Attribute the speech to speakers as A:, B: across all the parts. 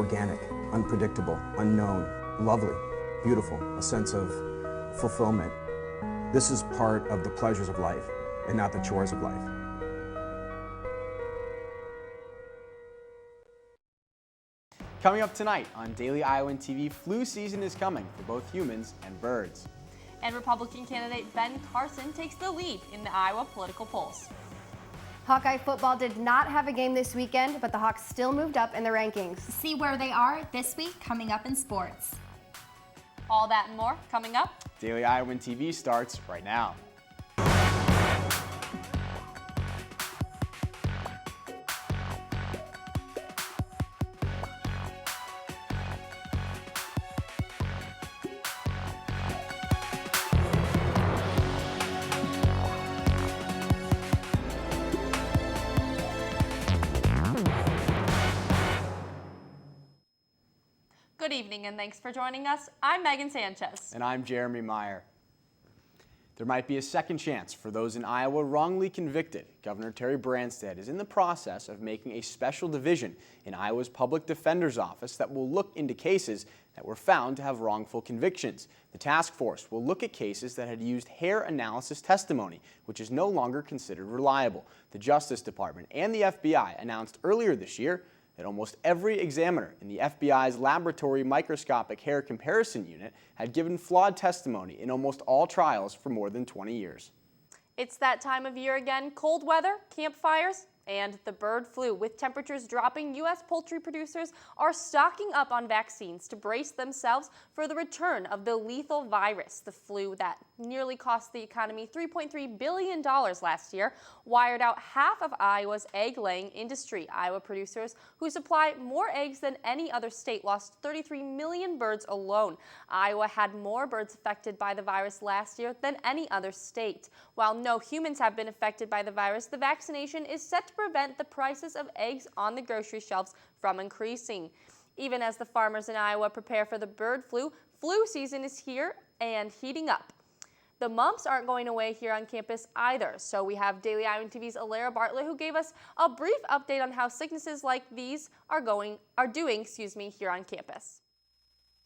A: organic, unpredictable, unknown, lovely, beautiful, a sense of fulfillment. This is part of the pleasures of life and not the chores of life.
B: Coming up tonight on Daily Iowan TV, flu season is coming for both humans and birds.
C: And Republican candidate Ben Carson takes the lead in the Iowa political polls.
D: Hawkeye football did not have a game this weekend, but the Hawks still moved up in the rankings.
E: See where they are this week coming up in sports.
C: All that and more coming up.
B: Daily Iowan TV starts right now.
C: Good evening and thanks for joining us. I'm Megan Sanchez.
B: And I'm Jeremy Meyer. There might be a second chance for those in Iowa wrongly convicted. Governor Terry Branstad is in the process of making a special division in Iowa's Public Defender's Office that will look into cases that were found to have wrongful convictions. The task force will look at cases that had used hair analysis testimony, which is no longer considered reliable. The Justice Department and the FBI announced earlier this year that almost every examiner in the FBI's Laboratory Microscopic Hair Comparison Unit had given flawed testimony in almost all trials for more than 20 years.
C: It's that time of year again. Cold weather, campfires, and the bird flu. With temperatures dropping, U.S. poultry producers are stocking up on vaccines to brace themselves for the return of the lethal virus. The flu that nearly cost the economy $3.3 billion last year wired out half of Iowa's egg-laying industry. Iowa producers who supply more eggs than any other state lost 33 million birds alone. Iowa had more birds affected by the virus last year than any other state. While no humans have been affected by the virus, the vaccination is set to prevent the prices of eggs on the grocery shelves from increasing. Even as the farmers in Iowa prepare for the bird flu, flu season is here and heating up. The mumps aren't going away here on campus either, so we have Daily Iowan TV's Alara Bartlett who gave us a brief update on how sicknesses like these are doing here on campus.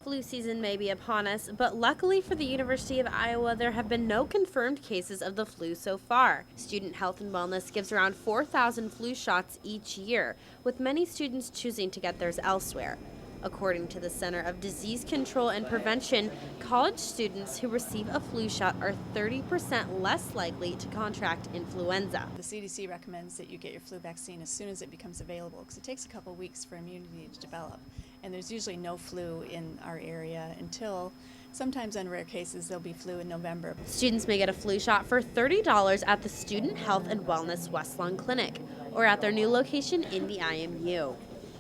F: Flu season may be upon us, but luckily for the University of Iowa, there have been no confirmed cases of the flu so far. Student Health and Wellness gives around 4,000 flu shots each year, with many students choosing to get theirs elsewhere. According to the Center of Disease Control and Prevention, college students who receive a flu shot are 30% less likely to contract influenza.
G: The CDC recommends that you get your flu vaccine as soon as it becomes available because it takes a couple weeks for immunity to develop. And there's usually no flu in our area until sometimes in rare cases there'll be flu in November.
F: Students may get a flu shot for $30 at the Student Health and Wellness West Lawn Clinic or at their new location in the IMU.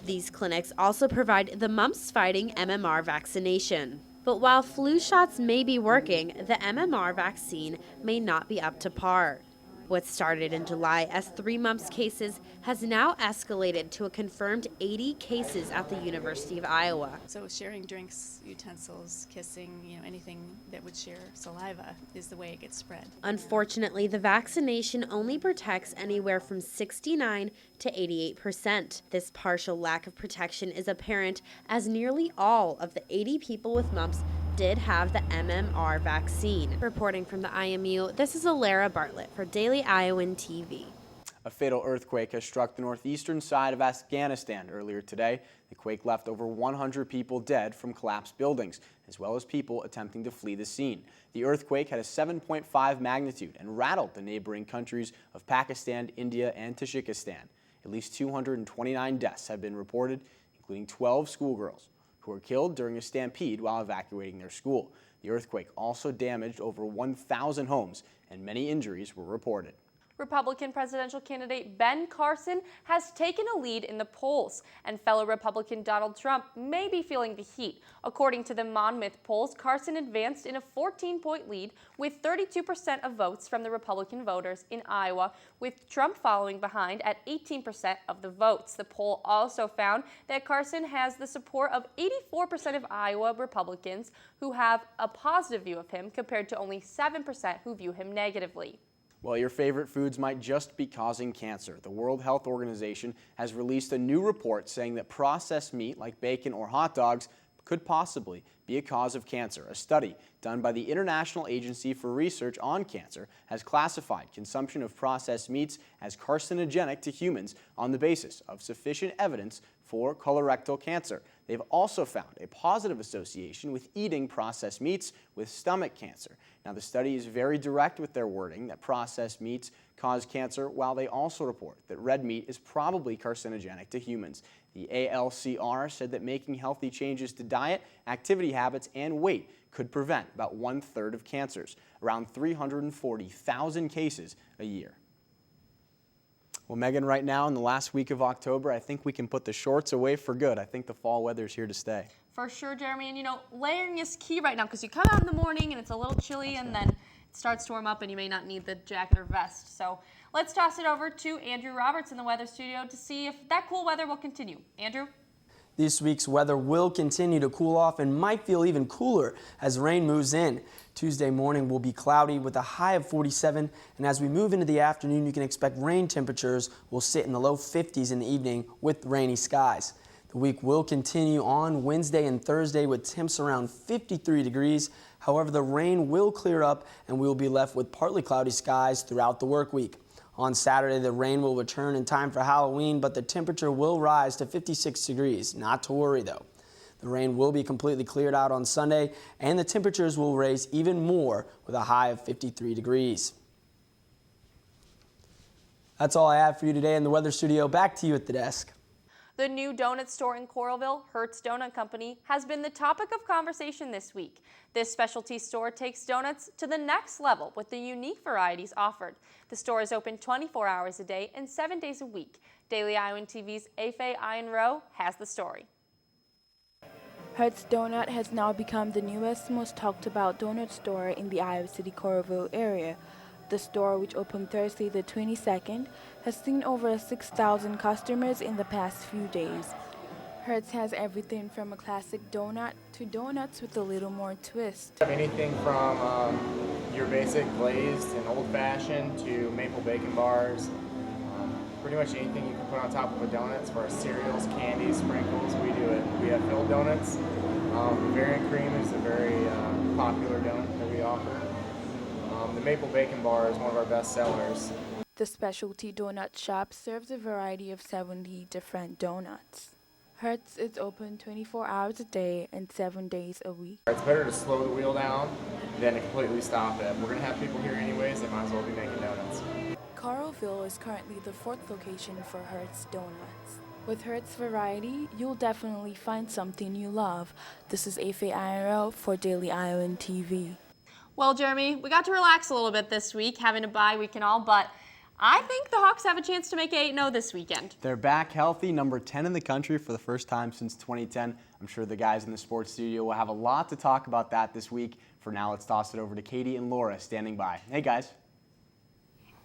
F: These clinics also provide the mumps-fighting MMR vaccination. But while flu shots may be working, the MMR vaccine may not be up to par. What started in July as 3 mumps cases has now escalated to a confirmed 80 cases at the University of Iowa.
G: So sharing drinks, utensils, kissing, anything that would share saliva is the way it gets spread.
F: Unfortunately, the vaccination only protects anywhere from 69 to 88%. This partial lack of protection is apparent as nearly all of the 80 people with mumps did have the MMR vaccine. Reporting from the IMU, this is Alara Bartlett for Daily Iowan TV.
B: A fatal earthquake has struck the northeastern side of Afghanistan earlier today. The quake left over 100 people dead from collapsed buildings, as well as people attempting to flee the scene. The earthquake had a 7.5 magnitude and rattled the neighboring countries of Pakistan, India, and Tajikistan. At least 229 deaths have been reported, including 12 schoolgirls who were killed during a stampede while evacuating their school. The earthquake also damaged over 1,000 homes, and many injuries were reported.
C: Republican presidential candidate Ben Carson has taken a lead in the polls, and fellow Republican Donald Trump may be feeling the heat. According to the Monmouth polls, Carson advanced in a 14-point lead with 32% of votes from the Republican voters in Iowa, with Trump following behind at 18% of the votes. The poll also found that Carson has the support of 84% of Iowa Republicans who have a positive view of him compared to only 7% who view him negatively.
B: Well, your favorite foods might just be causing cancer. The World Health Organization has released a new report saying that processed meat like bacon or hot dogs could possibly be a cause of cancer. A study done by the International Agency for Research on Cancer has classified consumption of processed meats as carcinogenic to humans on the basis of sufficient evidence for colorectal cancer. They've also found a positive association with eating processed meats with stomach cancer. Now, the study is very direct with their wording that processed meats cause cancer, while they also report that red meat is probably carcinogenic to humans. The ALCR said that making healthy changes to diet, activity habits, and weight could prevent about 1/3 of cancers, around 340,000 cases a year. Well, Megan, right now in the last week of October, I think we can put the shorts away for good. I think the fall weather is here to stay.
C: For sure, Jeremy. And you know, layering is key right now because you come out in the morning and it's a little chilly and then it starts to warm up and you may not need the jacket or vest. So let's toss it over to Andrew Roberts in the weather studio to see if that cool weather will continue. Andrew?
H: This week's weather will continue to cool off and might feel even cooler as rain moves in. Tuesday morning will be cloudy with a high of 47, and as we move into the afternoon, you can expect rain temperatures will sit in the low 50s in the evening with rainy skies. The week will continue on Wednesday and Thursday with temps around 53 degrees. However, the rain will clear up and we will be left with partly cloudy skies throughout the work week. On Saturday, the rain will return in time for Halloween, but the temperature will rise to 56 degrees. Not to worry, though. The rain will be completely cleared out on Sunday, and the temperatures will raise even more with a high of 53 degrees. That's all I have for you today in the weather studio. Back to you at the desk.
C: The new donut store in Coralville, Hertz Donut Company, has been the topic of conversation this week. This specialty store takes donuts to the next level with the unique varieties offered. The store is open 24 hours a day and 7 days a week. Daily Iowan TV's Afe Iron has the story.
I: Hertz Donut has now become the newest, most talked about donut store in the Iowa City Coralville area. The store, which opened Thursday the 22nd, has seen over 6,000 customers in the past few days. Hertz has everything from a classic donut to donuts with a little more twist.
J: Anything from your basic glazed and old-fashioned to maple bacon bars. Pretty much anything you can put on top of a donut as far as cereals, candies, sprinkles, we do it. We have filled donuts. Bavarian cream is a very popular donut that we offer. The maple bacon bar is one of our best sellers.
I: The specialty donut shop serves a variety of 70 different donuts. Hertz is open 24 hours a day and 7 days a week.
J: It's better to slow the wheel down than to completely stop it. We're going to have people here anyways, they might as well be making donuts.
I: Coralville is currently the 4th location for Hertz Donuts. With Hertz variety, you'll definitely find something you love. This is Afe Iron for Daily Iowan TV.
C: Well, Jeremy, we got to relax a little bit this week, having a bye week and all, but I think the Hawks have a chance to make 8-0 this weekend.
B: They're back healthy, number 10 in the country for the first time since 2010. I'm sure the guys in the sports studio will have a lot to talk about that this week. For now, let's toss it over to Katie and Laura standing by. Hey, guys.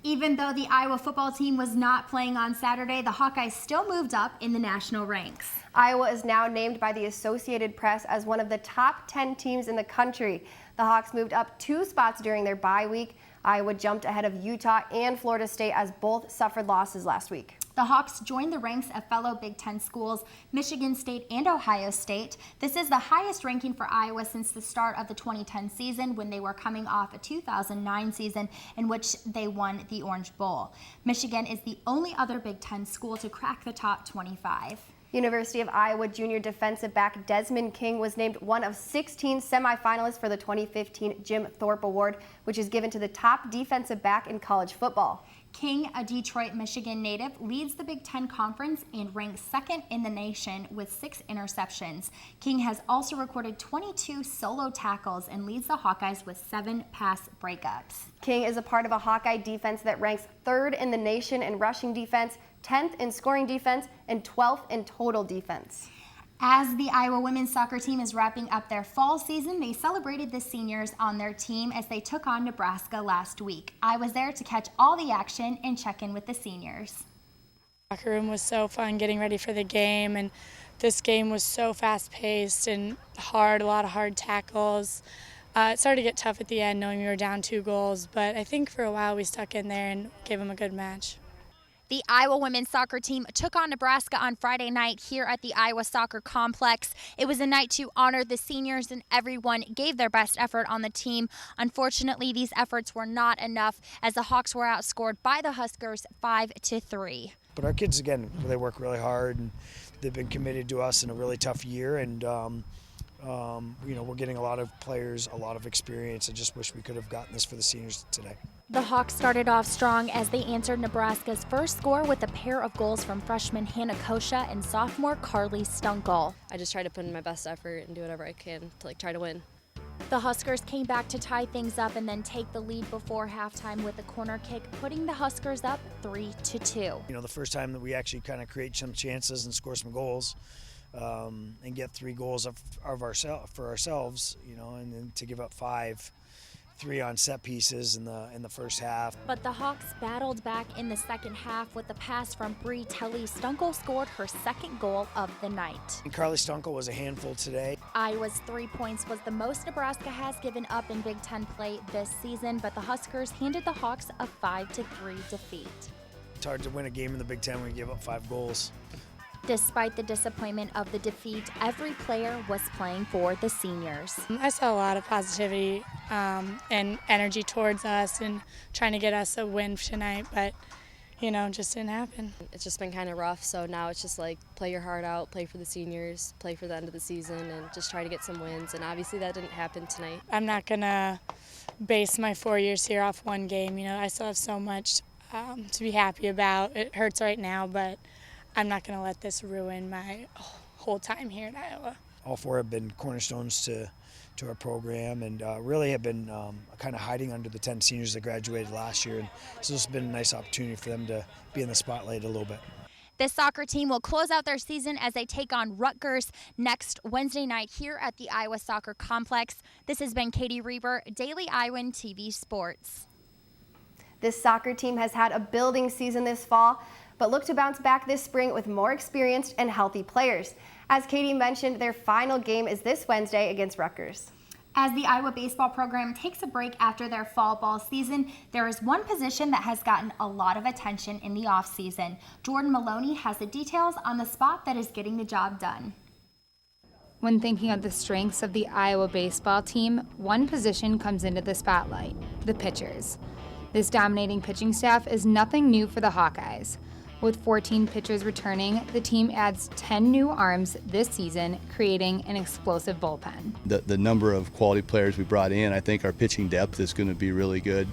E: Even though the Iowa football team was not playing on Saturday, the Hawkeyes still moved up in the national ranks.
D: Iowa is now named by the Associated Press as one of the top 10 teams in the country. The Hawks moved up 2 spots during their bye week. Iowa jumped ahead of Utah and Florida State as both suffered losses last week.
E: The Hawks joined the ranks of fellow Big Ten schools, Michigan State and Ohio State. This is the highest ranking for Iowa since the start of the 2010 season, when they were coming off a 2009 season in which they won the Orange Bowl. Michigan is the only other Big Ten school to crack the top 25.
D: University of Iowa junior defensive back Desmond King was named one of 16 semifinalists for the 2015 Jim Thorpe Award, which is given to the top defensive back in college football.
E: King, a Detroit, Michigan native, leads the Big Ten Conference and ranks 2nd in the nation with 6 interceptions. King has also recorded 22 solo tackles and leads the Hawkeyes with 7 pass breakups.
D: King is a part of a Hawkeye defense that ranks 3rd in the nation in rushing defense, 10th in scoring defense, and 12th in total defense.
E: As the Iowa women's soccer team is wrapping up their fall season, they celebrated the seniors on their team as they took on Nebraska last week. I was there to catch all the action and check in with the seniors.
K: The locker room was so fun getting ready for the game, and this game was so fast-paced and hard, a lot of hard tackles. It started to get tough at the end knowing we were down 2 goals, but I think for a while we stuck in there and gave them a good match.
E: The Iowa women's soccer team took on Nebraska on Friday night here at the Iowa Soccer Complex. It was a night to honor the seniors, and everyone gave their best effort on the team. Unfortunately, these efforts were not enough as the Hawks were outscored by the Huskers 5-3.
L: But our kids, again, they work really hard, and they've been committed to us in a really tough year, and we're getting a lot of players, a lot of experience. I just wish we could have gotten this for the seniors today.
E: The Hawks started off strong as they answered Nebraska's first score with a pair of goals from freshman Hannah Kosha and sophomore Carly Stunkel.
M: I just try to put in my best effort and do whatever I can to try to win.
E: The Huskers came back to tie things up and then take the lead before halftime with a corner kick, putting the Huskers up 3-2.
L: The first time that we actually kind of create some chances and score some goals, and get 3 goals for ourselves, and then to give up 3 on set pieces in the first half.
E: But the Hawks battled back in the second half with a pass from Bree Telly. Stunkel scored her second goal of the night.
L: And Carly Stunkel was a handful today.
E: Iowa's 3 points was the most Nebraska has given up in Big Ten play this season, but the Huskers handed the Hawks a 5-3 defeat.
L: It's hard to win a game in the Big Ten when you give up 5 goals.
E: Despite the disappointment of the defeat, every player was playing for the seniors.
K: I saw a lot of positivity and energy towards us and trying to get us a win tonight, but just didn't happen.
M: It's just been kind of rough, so now it's just play your heart out, play for the seniors, play for the end of the season, and just try to get some wins, and obviously that didn't happen tonight.
K: I'm not going to base my 4 years here off one game. I still have so much to be happy about. It hurts right now, but I'm not going to let this ruin my whole time here in Iowa.
L: All 4 have been cornerstones to our program, and really have been kind of hiding under the 10 seniors that graduated last year. And so this has been a nice opportunity for them to be in the spotlight a little bit.
E: This soccer team will close out their season as they take on Rutgers next Wednesday night here at the Iowa Soccer Complex. This has been Katie Reber, Daily Iowan TV Sports.
D: This soccer team has had a building season this fall, but look to bounce back this spring with more experienced and healthy players. As Katie mentioned, their final game is this Wednesday against Rutgers.
E: As the Iowa baseball program takes a break after their fall ball season, there is one position that has gotten a lot of attention in the offseason. Jordan Maloney has the details on the spot that is getting the job done.
N: When thinking of the strengths of the Iowa baseball team, one position comes into the spotlight: the pitchers. This dominating pitching staff is nothing new for the Hawkeyes. With 14 pitchers returning, the team adds 10 new arms this season, creating an explosive bullpen.
O: The number of quality players we brought in, I think our pitching depth is going to be really good,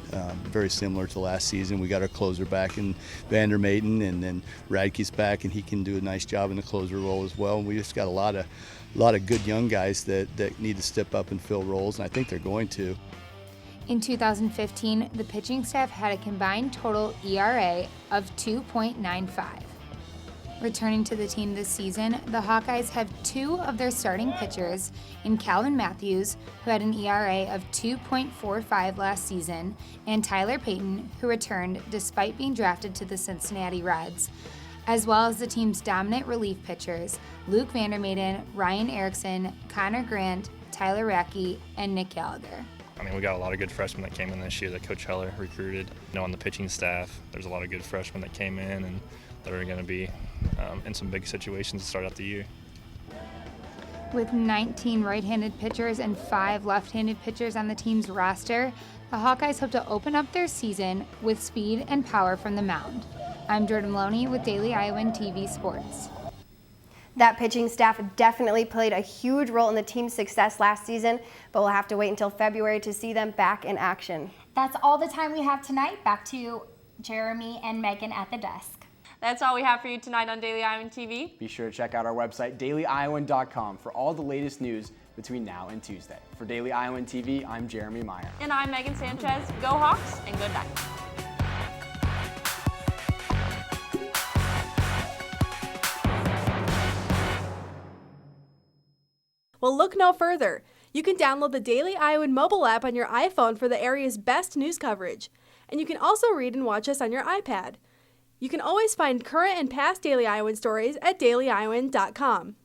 O: very similar to last season. We got our closer back in Vandermaten, and then Radke's back, and he can do a nice job in the closer role as well. And we just got a lot of good young guys that need to step up and fill roles, and I think they're going to.
N: In 2015, the pitching staff had a combined total ERA of 2.95. Returning to the team this season, the Hawkeyes have 2 of their starting pitchers in Calvin Matthews, who had an ERA of 2.45 last season, and Tyler Payton, who returned despite being drafted to the Cincinnati Reds, as well as the team's dominant relief pitchers, Luke Vandermaten, Ryan Erickson, Connor Grant, Tyler Radke, and Nick Gallagher.
P: We got a lot of good freshmen that came in this year that Coach Heller recruited. On the pitching staff, there's a lot of good freshmen that came in and that are going to be in some big situations to start out the year.
N: With 19 right-handed pitchers and 5 left-handed pitchers on the team's roster, the Hawkeyes hope to open up their season with speed and power from the mound. I'm Jordan Maloney with Daily Iowan TV Sports.
D: That pitching staff definitely played a huge role in the team's success last season, but we'll have to wait until February to see them back in action.
E: That's all the time we have tonight. Back to Jeremy and Megan at the desk.
C: That's all we have for you tonight on Daily Iowan TV.
B: Be sure to check out our website, dailyiowan.com, for all the latest news between now and Tuesday. For Daily Iowan TV, I'm Jeremy Meyer.
C: And I'm Megan Sanchez. Go Hawks, and good night.
Q: Well, look no further. You can download the Daily Iowan mobile app on your iPhone for the area's best news coverage. And you can also read and watch us on your iPad. You can always find current and past Daily Iowan stories at dailyiowan.com.